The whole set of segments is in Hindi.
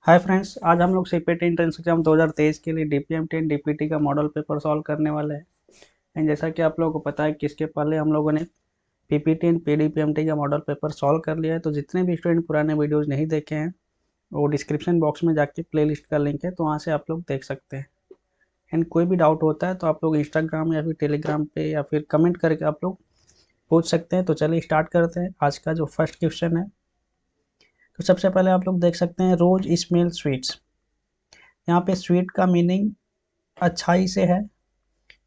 हाय फ्रेंड्स, आज हम लोग सीपीटी एंट्रेंस एग्जाम 2023 के लिए डीपीएमटी एंड डीपीटी का मॉडल पेपर सॉल्व करने वाले हैं। एंड जैसा कि आप लोगों को पता है कि इसके पहले हम लोगों ने पीपीटी एंड पीडीपीएमटी का मॉडल पेपर सॉल्व कर लिया है। तो जितने भी स्टूडेंट पुराने वीडियोज़ नहीं देखे हैं वो डिस्क्रिप्शन बॉक्स में जाके प्लेलिस्ट का लिंक है, तो वहाँ से आप लोग देख सकते हैं। एंड कोई भी डाउट होता है तो आप लोग इंस्टाग्राम या फिर टेलीग्राम पे या फिर कमेंट करके आप लोग पूछ सकते हैं। तो चलिए स्टार्ट करते हैं। आज का जो फर्स्ट क्वेश्चन है, तो सबसे पहले आप लोग देख सकते हैं रोज स्मेल स्वीट्स। यहाँ पे स्वीट का मीनिंग अच्छाई से है,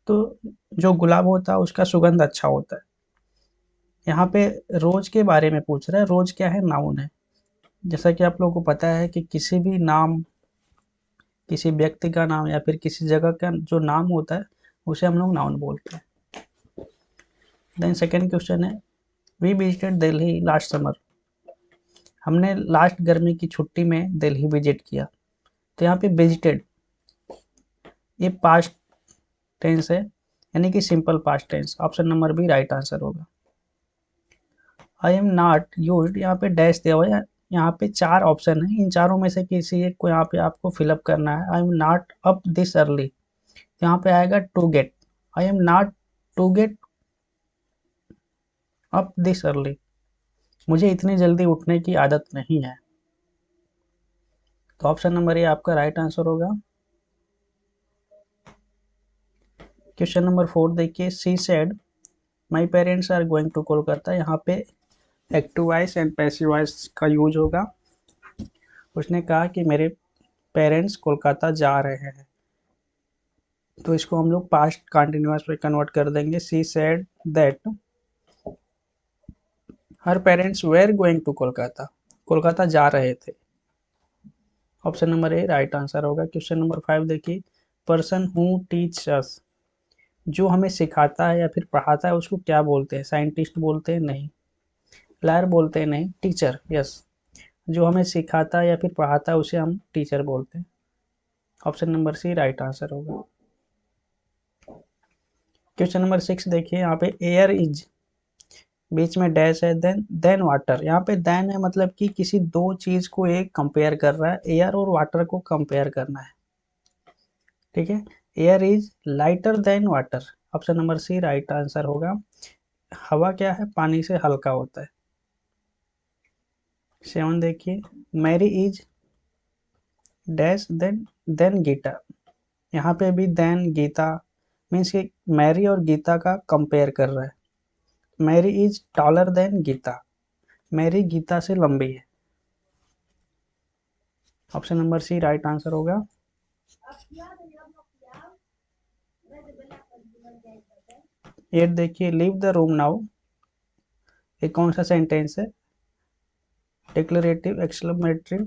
तो जो गुलाब होता है उसका सुगंध अच्छा होता है। यहाँ पे रोज के बारे में पूछ रहा है। रोज क्या है? नाउन है। जैसा कि आप लोगों को पता है कि किसी भी नाम, किसी व्यक्ति का नाम या फिर किसी जगह का जो नाम होता है उसे हम लोग नाउन बोलते हैं। देन सेकेंड क्वेश्चन है, we visited Delhi last summer. हमने लास्ट गर्मी की छुट्टी में दिल्ली विजिट किया। तो यहाँ पे विजिटेड, ये पास्ट टेंस है, यानी कि simple past tense. Option number B right answer होगा। आई एम नॉट यूज्ड, यहाँ पे डैश दिया हुआ है। यहाँ पे चार ऑप्शन है, इन चारों में से किसी एक को यहाँ पे आपको फिलअप करना है। I am not up this early, यहाँ पे आएगा to get. I am not to get up this early, मुझे इतनी जल्दी उठने की आदत नहीं है। तो ऑप्शन नंबर ए आपका राइट आंसर होगा। क्वेश्चन नंबर 4 देखिए, she said my parents are going to Kolkata. यहाँ पे active voice and passive voice का यूज होगा। उसने कहा कि मेरे पेरेंट्स कोलकाता जा रहे हैं, तो इसको हम लोग पास्ट कंटिन्यूअस में कन्वर्ट कर देंगे। She said that her parents were going to Kolkata, Kolkata जा रहे थे। Option number A right answer होगा। क्वेश्चन नंबर 5 देखिए, पर्सन हु टीच अस, जो हमें सिखाता है या फिर पढ़ाता है उसको क्या बोलते हैं? साइंटिस्ट बोलते हैं? नहीं। लायर बोलते हैं? नहीं। Teacher, yes. जो हमें सिखाता है या फिर पढ़ाता है उसे हम टीचर बोलते हैं। Option number C right answer होगा। क्वेश्चन नंबर 6 देखिए, यहाँ पे एयर इज, बीच में डैश है, देन वाटर। यहाँ पे देन है मतलब कि किसी दो चीज को एक कंपेयर कर रहा है। एयर और वाटर को कंपेयर करना है, ठीक है। Air is lighter than water, option number C right answer होगा। हवा क्या है? पानी से हल्का होता है। 7 देखिए, Mary is dash than Geeta. यहाँ पे भी देन गीता मीन्स कि मैरी और गीता का कंपेयर कर रहा है। Mary is taller than Geeta, Mary Geeta से लंबी है। Option number C right answer होगा। एट देखिए, लीव द रूम नाउ, ये कौन सा सेंटेंस है? Declarative, exclamatory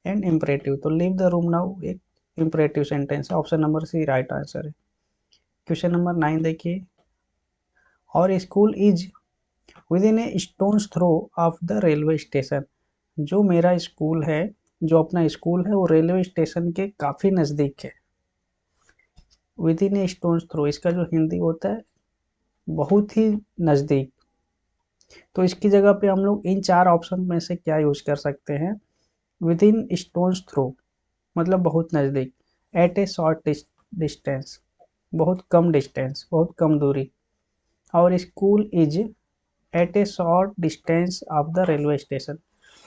and imperative. तो लीव द रूम नाउ एक इम्परेटिव सेंटेंस है। Option number C right answer है। क्वेश्चन नंबर 9 देखिए, और school is within a stone's throw of the railway station. जो मेरा स्कूल है, जो अपना स्कूल है वो रेलवे स्टेशन के काफ़ी नज़दीक है। Within a stone's throw, इसका जो हिंदी होता है बहुत ही नज़दीक। तो इसकी जगह पे हम लोग इन चार ऑप्शन में से क्या यूज कर सकते हैं? विद इन स्टोन्स थ्रो मतलब बहुत नज़दीक, एट ए शॉर्ट डिस्टेंस बहुत कम डिस्टेंस, बहुत कम दूरी, और school is at a short distance of the railway station,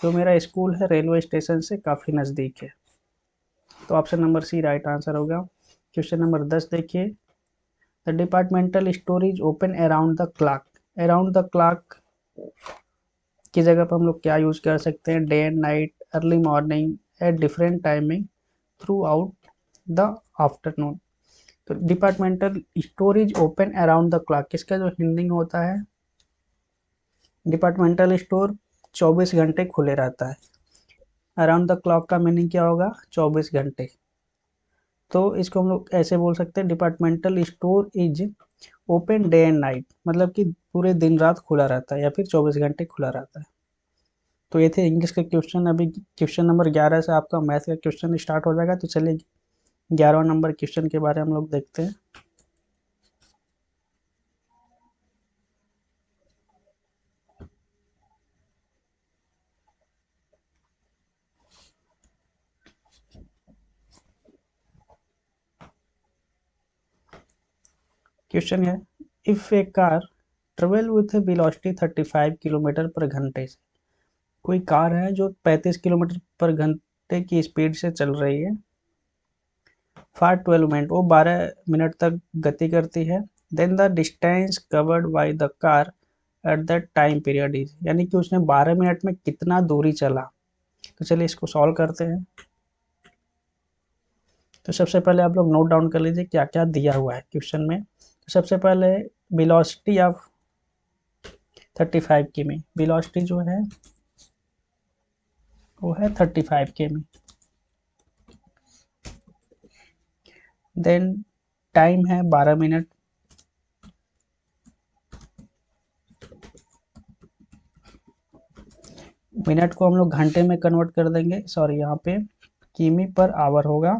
जो मेरा स्कूल है रेलवे स्टेशन से काफ़ी नज़दीक है। तो option number C right answer होगा। क्वेश्चन नंबर 10 देखिए, the departmental store is open around the clock. Around the clock की जगह पर हम लोग क्या यूज कर सकते हैं? Day and night, early morning, at different timing, throughout the afternoon. तो departmental store is open around the clock, किसका जो हिंदी होता है? डिपार्टमेंटल स्टोर 24 घंटे खुले रहता है। अराउंड द क्लॉक का मीनिंग क्या होगा? 24 घंटे। तो इसको हम लोग ऐसे बोल सकते हैं, departmental store is open day and night, मतलब कि पूरे दिन रात खुला रहता है या फिर 24 घंटे खुला रहता है। तो ये थे इंग्लिश के क्वेश्चन। अभी क्वेश्चन नंबर 11 से आपका मैथ का क्वेश्चन स्टार्ट हो जाएगा। तो चलिए 11वां नंबर क्वेश्चन के बारे में हम लोग देखते हैं। क्वेश्चन है, if A car travel with A velocity 35 kilometre पर घंटे से, कोई कार है जो 35 किलोमीटर पर घंटे की स्पीड से चल रही है फॉर 12 मिनट, वो 12 मिनट तक गति करती है, then the distance covered by the car at that time period is, यानी कि उसने 12 मिनट में कितना दूरी चला। तो चलिए इसको सॉल्व करते हैं। तो सबसे पहले आप लोग नोट डाउन कर लीजिए क्या क्या दिया हुआ है क्वेश्चन में। तो सबसे पहले वेलोसिटी ऑफ 35 किमी, वेलोसिटी जो है वो है 35 किमी। देन टाइम है 12 मिनट, मिनट को हम लोग घंटे में कन्वर्ट कर देंगे, सॉरी यहाँ पे किमी पर आवर होगा।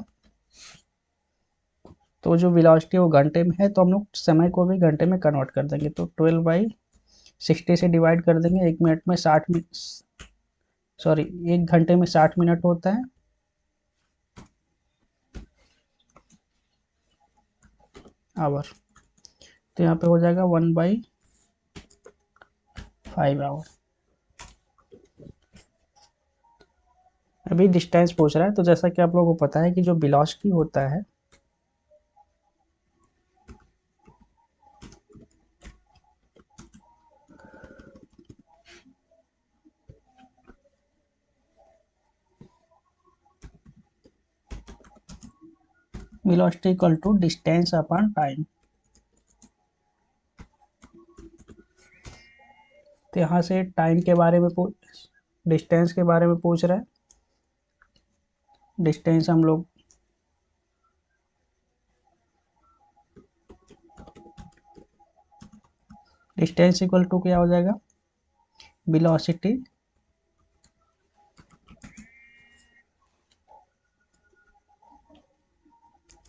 तो जो वेलोसिटी वो घंटे में है तो हम लोग समय को भी घंटे में कन्वर्ट कर देंगे, तो 12/60 से डिवाइड कर देंगे। एक मिनट में 60 मिनट, सॉरी एक घंटे में 60 मिनट होता है, आवर। तो यहाँ पे हो जाएगा 1/5 आवर। अभी डिस्टेंस पूछ रहा है, तो जैसा कि आप लोगों को पता है कि जो वेलोसिटी होता है velocity equal to distance upon time. तो यहाँ से टाइम के बारे में डिस्टेंस के बारे में पूछ रहा है। डिस्टेंस हम लोग डिस्टेंस इक्वल टू क्या हो जाएगा, वेलोसिटी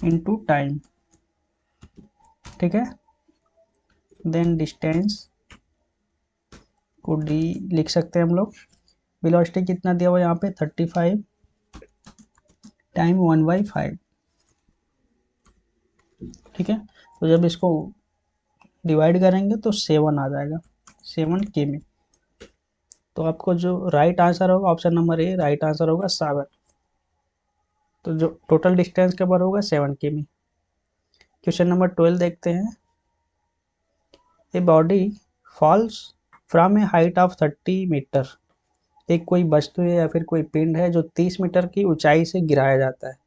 इनटू टाइम, ठीक है। देन डिस्टेंस को डी लिख सकते हैं हम लोग। वेलोसिटी कितना दिया हुआ यहाँ पे 35 टाइम 1/5, ठीक है। तो जब इसको डिवाइड करेंगे तो 7 आ जाएगा, 7 किमी। तो आपको जो राइट आंसर होगा option number A right answer होगा 7। तो जो टोटल डिस्टेंस के बार होगा 7 किमी। क्वेश्चन नंबर 12 देखते हैं। A body falls from a height of 30 metre, एक कोई वस्तु है या फिर कोई पिंड है जो 30 मीटर की ऊंचाई से गिराया जाता है।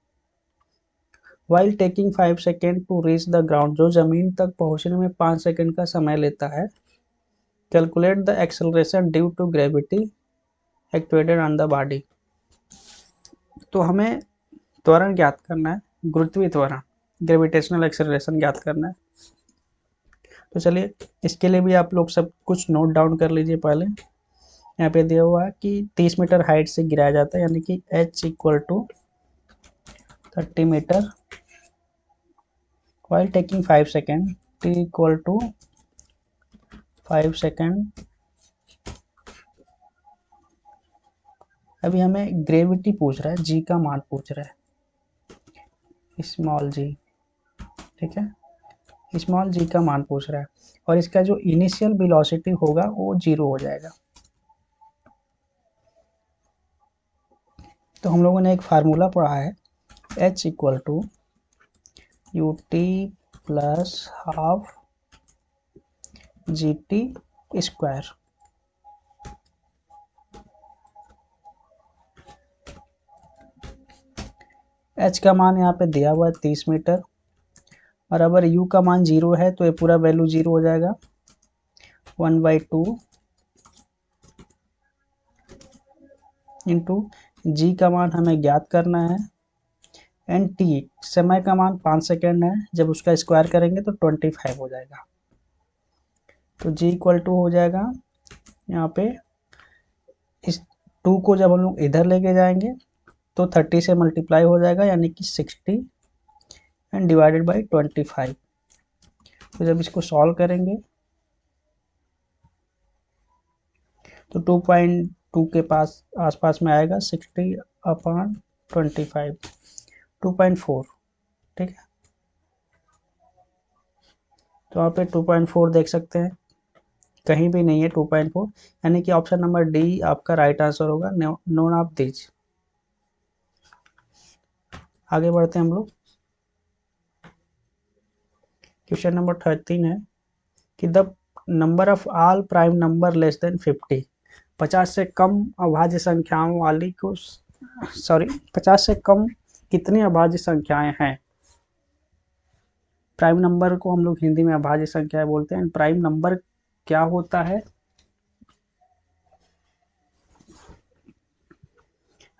While taking 5 second to reach the ground, जो जमीन तक पहुंचने में 5 सेकेंड का समय लेता है। Calculate the acceleration due to gravity activated on the body. तो हमें त्वरण ज्ञात करना है, गुरुत्वीय त्वरण, ग्रेविटेशनल एक्सेलरेशन ज्ञात करना है। तो चलिए इसके लिए भी आप लोग सब कुछ नोट डाउन कर लीजिए। पहले यहाँ पे दिया हुआ है कि 30 मीटर हाइट से गिराया जाता है, यानी कि h equal to 30 metre while taking 5 second, t equal to 5 second. अभी हमें ग्रेविटी पूछ रहा है, g का मान पूछ रहा है, स्मॉल g, ठीक है। स्मॉल g का मान पूछ रहा है और इसका जो इनिशियल वेलोसिटी होगा वो 0 हो जाएगा। तो हम लोगों ने एक फार्मूला पढ़ा है, h equal to ut plus half gt square. h का मान यहाँ पे दिया हुआ है 30 मीटर, और अगर u का मान 0 है तो ये पूरा वैल्यू 0 हो जाएगा, 1/2 इंटू जी का मान हमें ज्ञात करना है, एंड टी समय का मान 5 सेकेंड है, जब उसका स्क्वायर करेंगे तो 25 हो जाएगा। तो जी इक्वल टू हो जाएगा यहाँ पे, इस 2 को जब हम लोग इधर लेके जाएंगे तो 30 से मल्टीप्लाई हो जाएगा, यानी कि 60 एंड डिवाइडेड बाई 25। तो जब इसको सॉल्व करेंगे तो 2.2 के पास आसपास में आएगा, 60/25 2.4, ठीक है। तो यहाँ पे 2.4 देख सकते हैं, कहीं भी नहीं है 2.4, यानी कि ऑप्शन नंबर डी आपका राइट आंसर होगा, नोन ऑफ दीज। आगे बढ़ते हैं हम लोग। क्वेश्चन नंबर 13 है कि the number of all prime number less than 50, 50 से कम अभाज्य संख्याओं वाली को, सॉरी 50 से कम कितनी अभाज्य संख्याएं हैं। प्राइम नंबर को हम लोग हिंदी में अभाज्य संख्याएं बोलते हैं। प्राइम नंबर क्या होता है?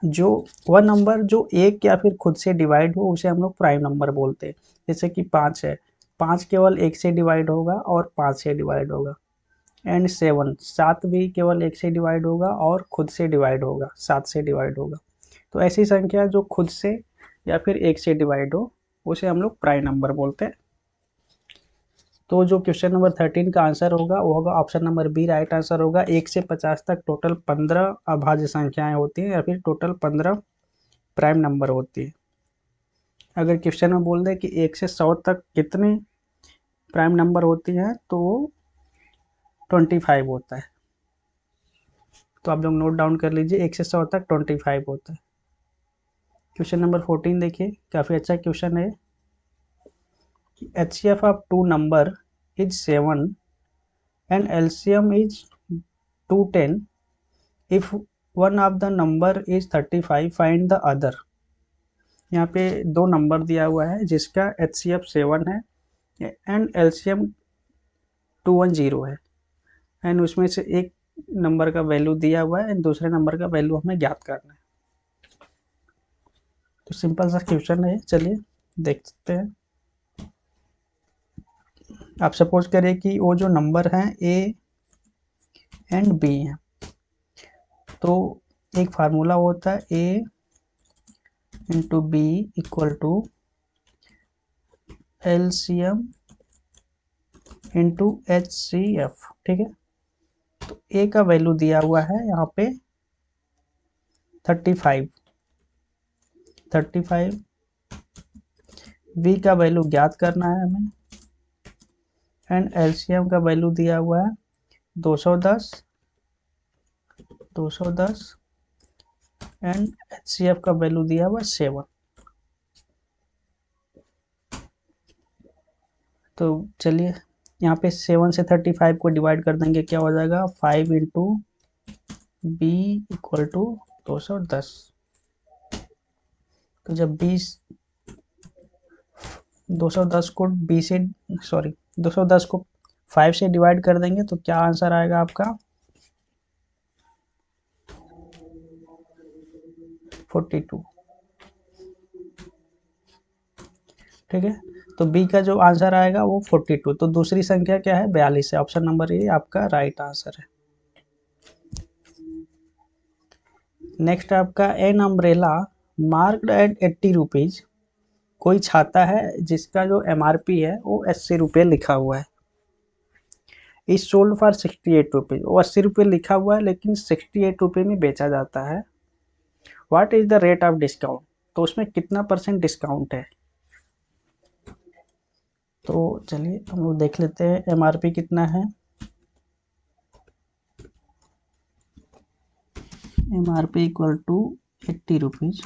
जो वह नंबर जो एक या फिर खुद से डिवाइड हो उसे हम लोग प्राइम नंबर बोलते हैं। जैसे कि 5 है, 5 केवल एक से डिवाइड होगा और 5 से डिवाइड होगा। एंड 7, 7 भी केवल एक से डिवाइड होगा और खुद से डिवाइड होगा, 7 से डिवाइड होगा। तो ऐसी संख्या जो खुद से या फिर एक से डिवाइड हो उसे हम लोग प्राइम नंबर बोलते हैं। तो जो क्वेश्चन नंबर 13 का आंसर होगा वो होगा option number B, right answer होगा। 1 से 50 तक टोटल 15 अभाज्य संख्याएं होती हैं या फिर टोटल 15 प्राइम नंबर होती है। अगर क्वेश्चन में बोल दे कि 1 से 100 तक कितने प्राइम नंबर होती हैं तो 25 होता है। तो आप लोग नोट डाउन कर लीजिए, 1 से 100 तक 25 होता है। क्वेश्चन नंबर 14 देखिए, काफ़ी अच्छा क्वेश्चन है। HCF of two number is 7 and LCM is 210. If one of the number is 35, find the other. यहाँ पे दो नंबर दिया हुआ है जिसका HCF 7 है एंड LCM 210 है, एंड उसमें से एक नंबर का वैल्यू दिया हुआ है एंड दूसरे नंबर का वैल्यू हमें ज्ञात करना है। तो सिंपल सा क्वेश्चन है, चलिए देखते हैं। आप सपोज करिए कि वो जो नंबर हैं A एंड B हैं, तो एक फार्मूला होता है A into B equal to LCM into HCF, ठीक है। तो A का वैल्यू दिया हुआ है यहाँ पे 35, B का वैल्यू ज्ञात करना है हमें, एंड LCM का वैल्यू दिया हुआ है 210 एंड HCF का वैल्यू दिया हुआ है 7। तो चलिए यहाँ पे 7 से 35 को डिवाइड कर देंगे, क्या हो जाएगा 5 इंटू बी इक्वल टू 210। तो जब 210 को 210 को 5 से डिवाइड कर देंगे तो क्या आंसर आएगा आपका 42, ठीक है। तो बी का जो आंसर आएगा वो 42। तो दूसरी संख्या क्या है 42 है। ऑप्शन नंबर ए आपका राइट आंसर है। नेक्स्ट आपका an umbrella marked at 80 rupees. कोई छाता है जिसका जो MRP है वो 80 रुपये लिखा हुआ है। इस सोल्ड फॉर 68 रुपीज, वो 80 रुपये लिखा हुआ है लेकिन 68 रुपये में बेचा जाता है। What is the rate of discount? तो उसमें कितना % डिस्काउंट है? तो चलिए हम लोग देख लेते हैं MRP कितना है। MRP equal to 80 rupees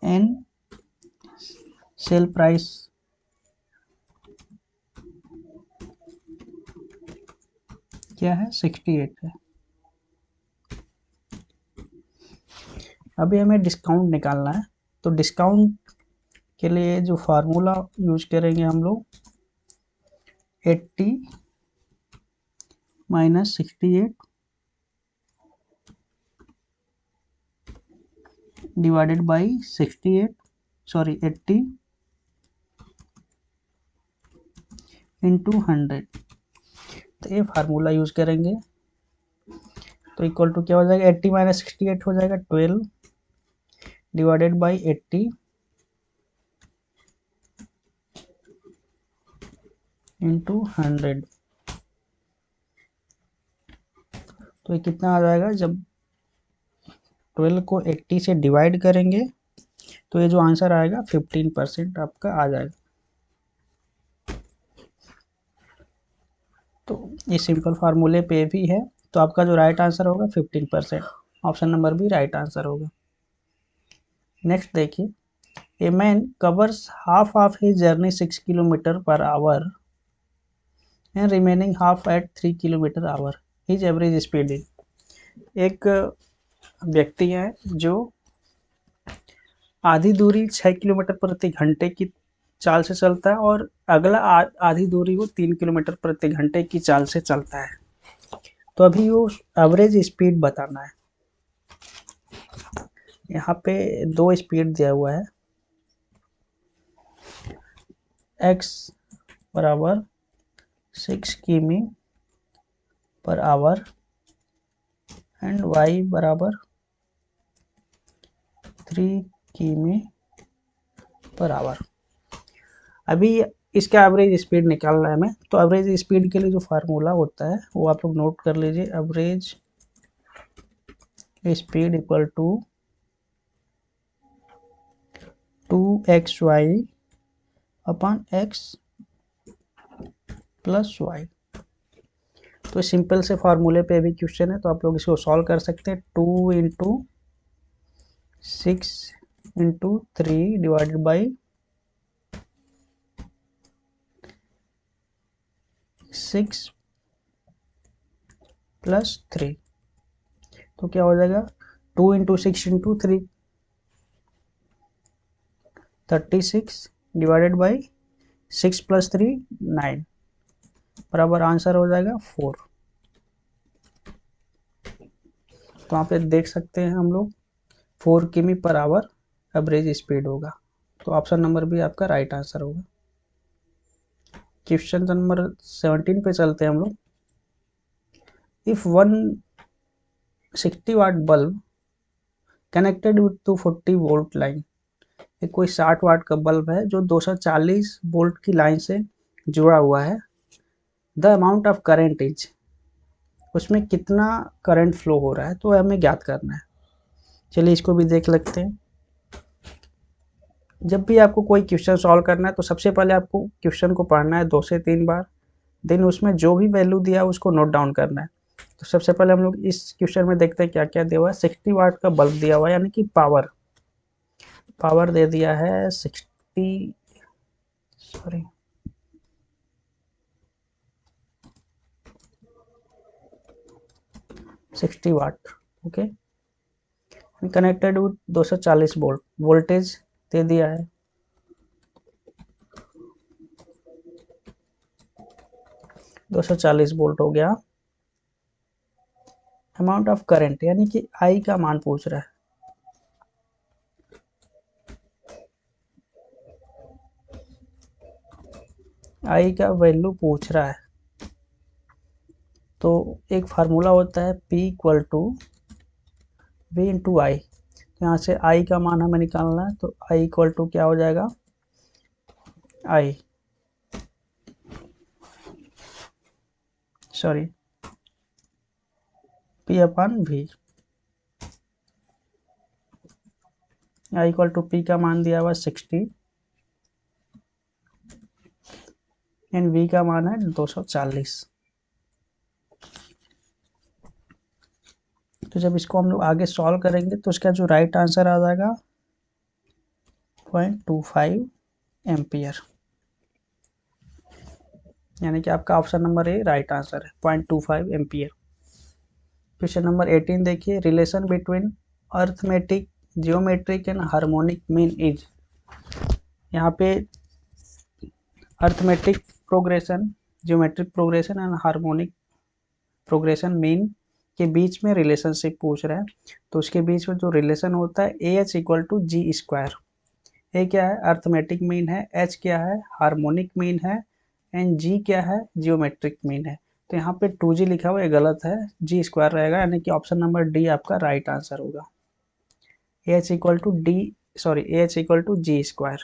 and sale price क्या है 68 है। अभी हमें डिस्काउंट निकालना है, तो डिस्काउंट के लिए जो फार्मूला यूज करेंगे हम लोग 80 minus 68 divided by 68, sorry 80 into 100। तो ये फार्मूला यूज करेंगे तो इक्वल टू क्या हो जाएगा 80 माइनस 68 हो जाएगा 12 डिवाइडेड बाई 80 इंटू 100। तो ये कितना आ जाएगा, जब 12 को 80 से डिवाइड करेंगे तो ये जो आंसर आएगा 15% आपका आ जाएगा। तो ये सिंपल फार्मूले पे भी है, तो आपका जो राइट आंसर होगा 15%, option number B right answer होगा। नेक्स्ट देखिए, a man covers half of his journey 6 kilometre per hour and remaining half at 3 kilometre hour, his average speed is. एक व्यक्ति है जो आधी दूरी 6 किलोमीटर प्रति घंटे की चाल से चलता है और अगला आधी दूरी वो 3 किलोमीटर प्रति घंटे की चाल से चलता है। तो अभी वो एवरेज स्पीड बताना है। यहाँ पे दो स्पीड दिया हुआ है, x बराबर 6 किमी पर आवर एंड y बराबर 3 किमी पर आवर। अभी इसका एवरेज स्पीड निकालना है हमें, तो एवरेज स्पीड के लिए जो फार्मूला होता है वो आप लोग नोट कर लीजिए। Average speed equal to 2xy upon x plus Y. तो सिंपल से फार्मूले पे भी क्वेश्चन है, तो आप लोग इसको सॉल्व कर सकते हैं। 2 into 6 into 3 divided by 6 plus 3, तो क्या हो जाएगा 2 into 6 into 3 36 divided by 6 plus 3 9 बराबर आंसर हो जाएगा 4। तो यहाँ पे देख सकते हैं हम लोग 4 किमी पर आवर एवरेज स्पीड होगा, तो ऑप्शन नंबर भी आपका राइट आंसर होगा। क्वेश्चन नंबर 17 पे चलते हैं हम लोग। If 160 watt bulb connected with 240 volt line, एक कोई 60 वाट का बल्ब है जो 240 वोल्ट की लाइन से जुड़ा हुआ है। The amount of current is, उसमें कितना करंट फ्लो हो रहा है, तो हमें ज्ञात करना है। चलिए इसको भी देख लेते हैं। जब भी आपको कोई क्वेश्चन सॉल्व करना है तो सबसे पहले आपको क्वेश्चन को पढ़ना है 2 से 3 बार, देन उसमें जो भी वैल्यू दिया है उसको नोट डाउन करना है। तो सबसे पहले हम लोग इस क्वेश्चन में देखते हैं क्या क्या दिया हुआ है। 60 वाट का बल्ब दिया हुआ है, यानी कि पावर दे दिया है 60 watt, okay. Connected with 240 volt, voltage दे दिया है 240 वोल्ट हो गया। अमाउंट ऑफ करंट यानी कि आई का मान पूछ रहा है। आई का वैल्यू पूछ रहा है, तो एक फार्मूला होता है P equal to V into I. यहाँ से आई का मान हमें निकालना है, तो आई इक्वल टू क्या हो जाएगा, I sorry P upon V। I equal to P का मान दिया हुआ 60 एंड V का मान है 240। तो जब इसको हम लोग आगे सॉल्व करेंगे तो इसका जो राइट आंसर आ जाएगा 0.25 एम्पियर, यानी कि आपका option number A right answer है 0.25 एम्पियर। क्वेश्चन नंबर 18 देखिए, relation between arithmetic geometric and harmonic mean is. यहाँ पे arithmetic progression, geometric progression and harmonic progression mean के बीच में रिलेशनशिप पूछ रहा है। तो उसके बीच में जो रिलेशन होता है A H equal to G square. A क्या है, अर्थमेटिक मीन है, एच क्या है, हार्मोनिक मीन है, एंड जी क्या है, जियोमेट्रिक मीन है। तो यहाँ पे 2g लिखा हुआ है, गलत है, जी स्क्वायर रहेगा, यानी कि ऑप्शन नंबर डी आपका राइट आंसर होगा। A H equal to A H equal to G square.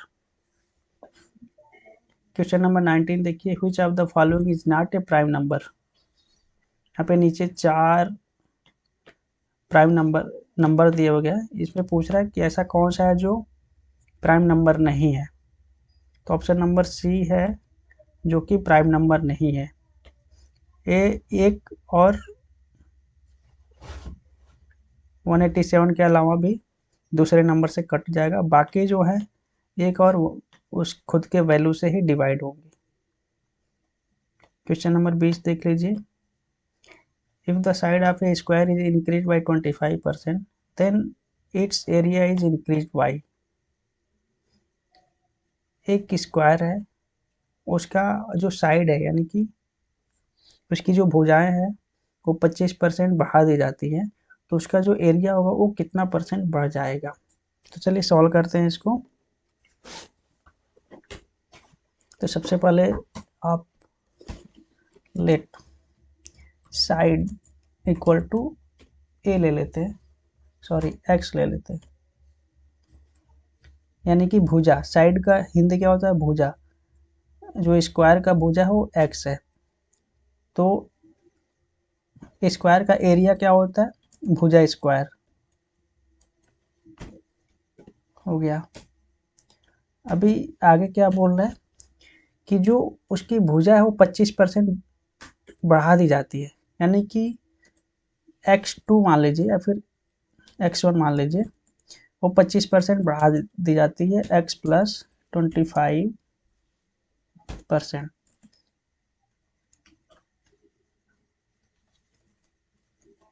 Question number 19 देखिए, which of the following is not a prime number. यहाँ पे नीचे 4 प्राइम नंबर दिए हुए हैं, इसमें पूछ रहा है कि ऐसा कौन सा है जो प्राइम नंबर नहीं है, तो ऑप्शन नंबर सी है जो कि प्राइम नंबर नहीं है। एक और 187 के अलावा भी दूसरे नंबर से कट जाएगा, बाकी जो है एक और उस खुद के वैल्यू से ही डिवाइड होगी। क्वेश्चन नंबर 20 देख लीजिए। If the side of a square is increase by 25% then it's area is increase by. एक स्क्वायर है, उसका जो साइड है यानी कि उसकी जो भुजाएं हैं वो 25% बढ़ा दी जाती है, तो उसका जो एरिया होगा वो कितना परसेंट बढ़ जाएगा। तो चलिए सॉल्व करते हैं इसको। तो सबसे पहले आप लेट साइड इक्वल टू ए ले लेते हैं, सॉरी एक्स ले लेते हैं, यानी कि भुजा, साइड का हिंदी क्या होता है, भुजा। जो स्क्वायर का भुजा है वो एक्स है, तो स्क्वायर का एरिया क्या होता है, भुजा स्क्वायर हो गया। अभी आगे क्या बोल रहे हैं कि जो उसकी भुजा है वो 25% बढ़ा दी जाती है, यानी कि x2 मान लीजिए या फिर x1 मान लीजिए, वो 25% बढ़ा दी जाती है x प्लस 25%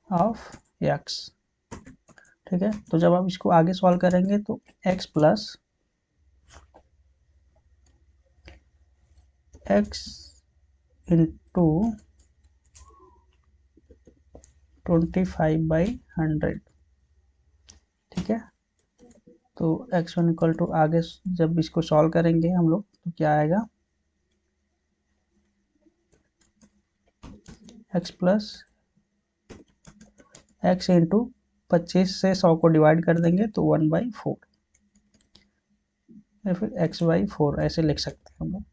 ऑफ x। ठीक है, तो जब आप इसको आगे सॉल्व करेंगे तो x प्लस x इंटू 25/100। ठीक है, तो x1 इक्वल टू आगे जब इसको सॉल्व करेंगे हम लोग तो क्या आएगा, x प्लस x इंटू 25 से 100 को डिवाइड कर देंगे तो 1/4 या फिर x/4 ऐसे लिख सकते हैं हम लोग।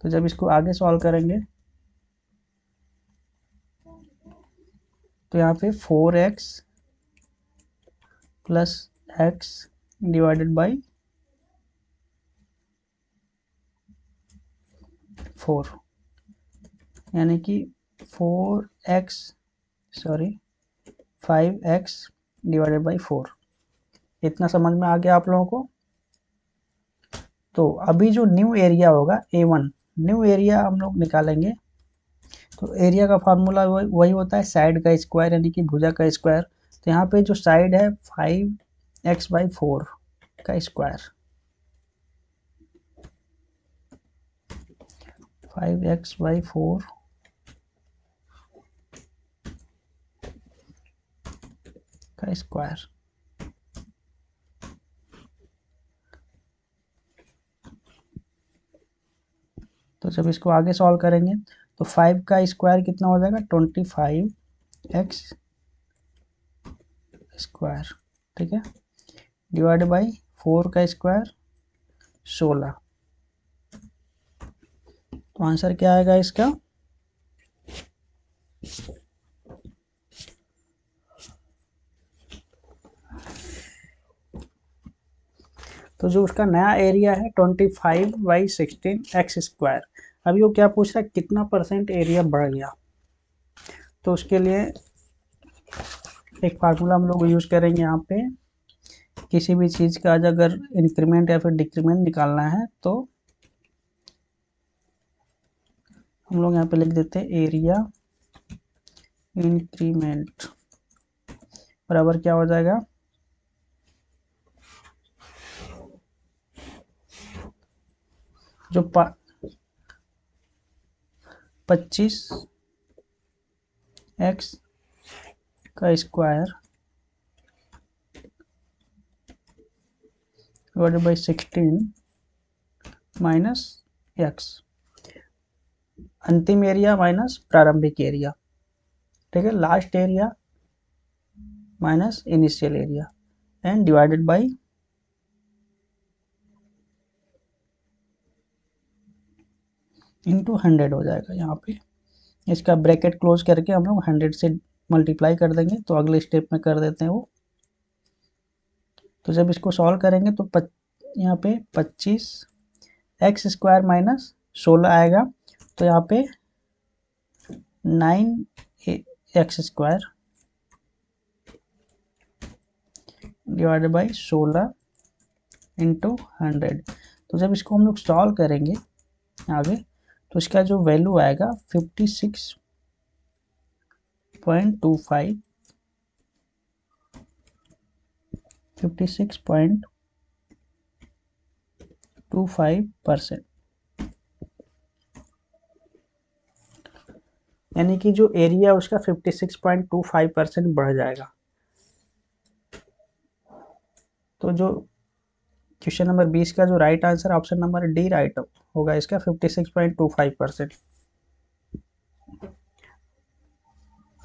तो जब इसको आगे सॉल्व करेंगे तो यहाँ पे 4x plus x divided by 4, यानी कि 5x डिवाइडेड बाई 4। इतना समझ में आ गया आप लोगों को। तो अभी जो न्यू एरिया होगा A1, न्यू एरिया हम लोग निकालेंगे। तो एरिया का फार्मूला वही होता है साइड का स्क्वायर यानी कि भुजा का स्क्वायर। तो यहाँ पे जो साइड है 5x/4 का स्क्वायर, 5x/4 का स्क्वायर। तो जब इसको आगे सॉल्व करेंगे तो 5 का स्क्वायर कितना हो जाएगा, 25x स्क्वायर। ठीक है, डिवाइड बाई 4 का स्क्वायर 16। तो आंसर क्या आएगा इसका, तो जो उसका नया एरिया है 25/16 एक्स स्क्वायर। अभी वो क्या पूछ रहा है, कितना परसेंट एरिया बढ़ गया। तो उसके लिए एक फार्मूला हम लोग यूज करेंगे यहाँ पे। किसी भी चीज़ का अगर इंक्रीमेंट या फिर डिक्रीमेंट निकालना है तो हम लोग यहाँ पे लिख देते हैं एरिया इंक्रीमेंट बराबर क्या हो जाएगा, जो 25x का square divided by 16 minus x, अंतिम एरिया माइनस प्रारंभिक एरिया। ठीक है, last area minus initial area and divided by into 100 हो जाएगा। यहाँ पे इसका ब्रैकेट क्लोज करके हम लोग 100 से मल्टीप्लाई कर देंगे, तो अगले स्टेप में कर देते हैं वो। तो जब इसको सॉल्व करेंगे तो यहाँ पे 25 एक्स स्क्वायर माइनस 16 आएगा, तो यहाँ पे 9 x square divided by 16 into 100। तो जब इसको हम लोग सॉल्व करेंगे आगे, तो इसका जो वैल्यू आएगा 56.25 56.25%, यानी कि जो एरिया उसका 56.25% बढ़ जाएगा। तो जो क्वेश्चन नंबर 20 का जो right answer option number D right होगा इसका 56.25%।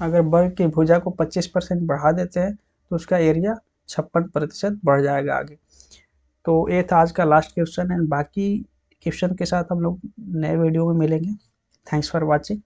अगर वर्ग की भुजा को 25% बढ़ा देते हैं तो उसका एरिया 56% बढ़ जाएगा आगे। तो ये था आज का लास्ट क्वेश्चन, एंड बाकी क्वेश्चन के साथ हम लोग नए वीडियो में मिलेंगे। Thanks for watching.